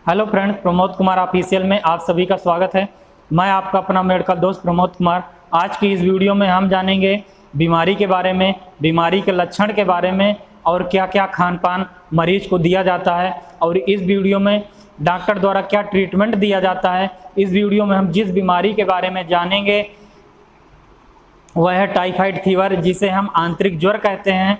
Hello friends, Pramod Kumar official में आप सभी का स्वागत है। मैं आपका अपना मेडिकल दोस्त प्रमोद कुमार। आज की इस वीडियो में हम जानेंगे बीमारी के बारे में, बीमारी के लक्षण के बारे में और क्या क्या खान पान मरीज को दिया जाता है और इस वीडियो में डॉक्टर द्वारा क्या ट्रीटमेंट दिया जाता है। इस वीडियो में हम जिस बीमारी के बारे में जानेंगे वह है टाइफाइड फीवर, जिसे हम आंतरिक ज्वर कहते हैं।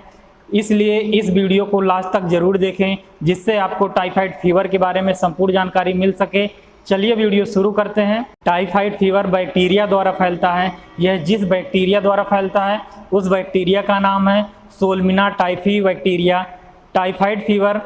इसलिए इस वीडियो को लास्ट तक जरूर देखें, जिससे आपको टाइफाइड फीवर के बारे में संपूर्ण जानकारी मिल सके। चलिए वीडियो शुरू करते हैं। टाइफाइड फीवर बैक्टीरिया द्वारा फैलता है। यह जिस बैक्टीरिया द्वारा फैलता है उस बैक्टीरिया का नाम है salmonella typhi bacteria. Typhoid fever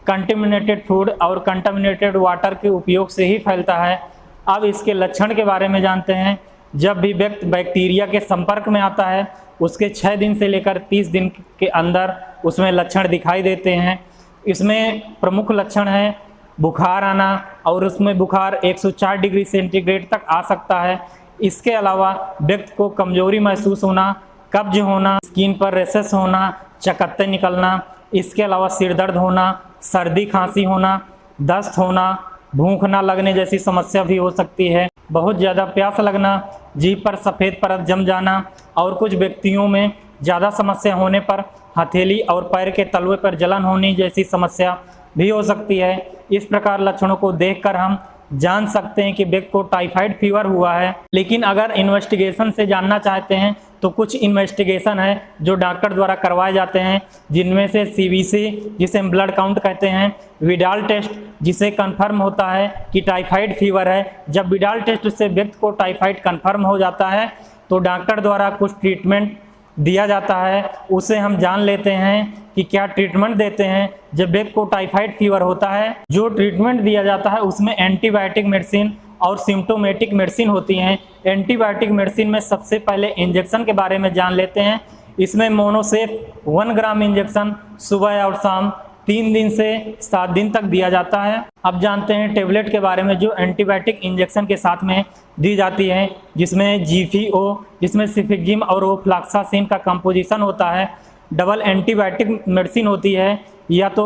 contaminated food और कंटेमिनेटेड वाटर के उपयोग से ही फैलता है। अब इसके लक्षण के बारे में जानते हैं। जब भी व्यक्ति बैक्टीरिया के संपर्क में आता है उसके 6 दिन से लेकर 30 दिन के अंदर उसमें लक्षण दिखाई देते हैं। इसमें प्रमुख लक्षण है बुखार आना, और उसमें बुखार 104 डिग्री सेंटीग्रेड तक आ सकता है। इसके अलावा व्यक्ति को कमजोरी महसूस होना, कब्ज होना, स्किन पर रेशेस होना, चकत्ते निकलना, इसके अलावा सिर दर्द होना, सर्दी खांसी होना, दस्त होना, भूख ना लगने जैसी समस्या भी हो सकती है, बहुत ज़्यादा प्यास लगना, जीभ पर सफ़ेद परत जम जाना, और कुछ व्यक्तियों में ज़्यादा समस्या होने पर हथेली और पैर के तलवे पर जलन होने जैसी समस्या भी हो सकती है। इस प्रकार लक्षणों को देखकर हम जान सकते हैं कि व्यक्ति को टाइफाइड फीवर हुआ है। लेकिन अगर इन्वेस्टिगेशन से जानना चाहते हैं तो कुछ इन्वेस्टिगेशन है जो डॉक्टर द्वारा करवाए जाते हैं, जिनमें से सीबीसी जिसे हम ब्लड काउंट कहते हैं, विडाल टेस्ट जिसे कंफर्म होता है कि टाइफाइड फीवर है। जब विडाल टेस्ट से व्यक्ति को टाइफाइड कंफर्म हो जाता है तो डॉक्टर द्वारा कुछ ट्रीटमेंट दिया जाता है। उसे हम जान लेते हैं कि क्या ट्रीटमेंट देते हैं जब व्यक्ति को टाइफाइड फीवर होता है। जो ट्रीटमेंट दिया जाता है उसमें एंटीबायोटिक मेडिसिन और सिम्प्टोमेटिक मेडिसिन होती हैं। एंटीबायोटिक मेडिसिन में सबसे पहले इंजेक्शन के बारे में जान लेते हैं। इसमें मोनोसेफ 1 ग्राम इंजेक्शन सुबह और शाम 3 दिन से 7 दिन तक दिया जाता है। अब जानते हैं टेबलेट के बारे में जो एंटीबायोटिक इंजेक्शन के साथ में दी जाती है, जिसमें जीपीओ, जिसमें सिफिजिम और ओफ्लॉक्सासिन का कंपोजिशन होता है। डबल एंटीबायोटिक मेडिसिन होती है, या तो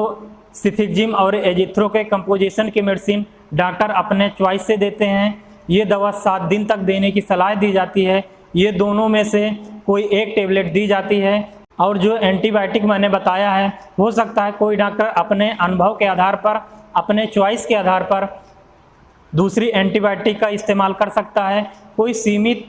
सिफिजिम और एजिथ्रो के कंपोजिशन की मेडिसिन डॉक्टर अपने चॉइस से देते हैं। ये दवा 7 दिन तक देने की सलाह दी जाती है। ये दोनों में से कोई एक टेबलेट दी जाती है। और जो एंटीबायोटिक मैंने बताया है, हो सकता है कोई डॉक्टर अपने अनुभव के आधार पर, अपने चॉइस के आधार पर दूसरी एंटीबायोटिक का इस्तेमाल कर सकता है। कोई सीमित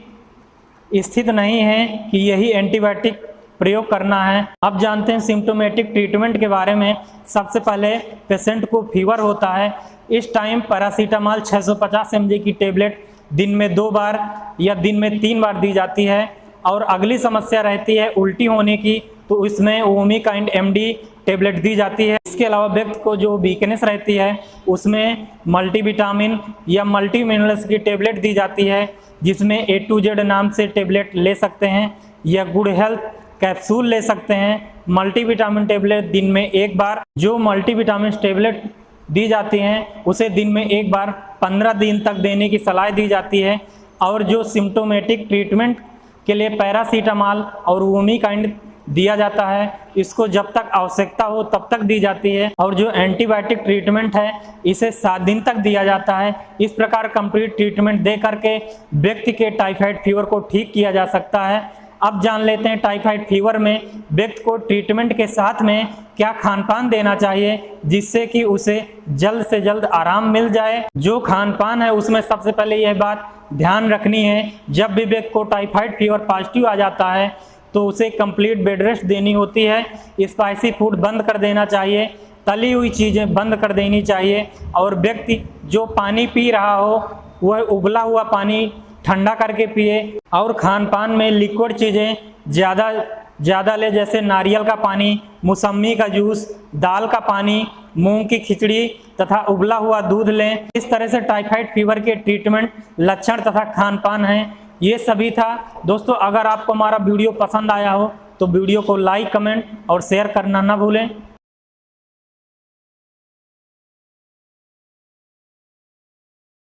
स्थित नहीं है कि यही एंटीबायोटिक प्रयोग करना है। अब जानते हैं सिम्प्टोमेटिक ट्रीटमेंट के बारे में। सबसे पहले पेशेंट को फीवर होता है, इस टाइम पैरासीटामॉल 650 mg की टेबलेट दिन में 2 बार या दिन में 3 बार दी जाती है। और अगली समस्या रहती है उल्टी होने की, तो इसमें ओमिकाइंड MD टेबलेट दी जाती है। इसके अलावा व्यक्ति को जो वीकनेस रहती है उसमें मल्टीविटामिन या मल्टी मिनरल्स की टेबलेट दी जाती है, जिसमें A to Z नाम से टेबलेट ले सकते हैं या गुड हेल्थ कैप्सूल ले सकते हैं। मल्टीविटामिन टेबलेट दिन में 1 बार, जो मल्टीविटामिन टेबलेट दी जाती हैं उसे दिन में 1 बार 15 दिन तक देने की सलाह दी जाती है। और जो सिम्प्टोमेटिक ट्रीटमेंट के लिए पैरासीटामॉल और ओमिकाइंड दिया जाता है, इसको जब तक आवश्यकता हो तब तक दी जाती है। और जो एंटीबायोटिक ट्रीटमेंट है इसे 7 दिन तक दिया जाता है। इस प्रकार कंप्लीट ट्रीटमेंट दे करके व्यक्ति के टाइफाइड फीवर को ठीक किया जा सकता है। अब जान लेते हैं टाइफाइड फीवर में व्यक्ति को ट्रीटमेंट के साथ में क्या खान पान देना चाहिए, जिससे कि उसे जल्द से जल्द आराम मिल जाए। जो खान पान है उसमें सबसे पहले यह बात ध्यान रखनी है, जब भी व्यक्ति को टाइफाइड फीवर पॉजिटिव आ जाता है तो उसे कंप्लीट बेड रेस्ट देनी होती है। स्पाइसी फूड बंद कर देना चाहिए, तली हुई चीज़ें बंद कर देनी चाहिए, और व्यक्ति जो पानी पी रहा हो वह उबला हुआ पानी ठंडा करके पिए। और खान पान में लिक्विड चीज़ें ज़्यादा ले, जैसे नारियल का पानी, मौसम्मी का जूस, दाल का पानी, मूंग की खिचड़ी तथा उबला हुआ दूध लें। इस तरह से टाइफाइड फीवर के ट्रीटमेंट, लक्षण तथा खान पान हैं। ये सभी था दोस्तों। अगर आपको हमारा वीडियो पसंद आया हो तो वीडियो को लाइक, कमेंट और शेयर करना ना भूलें।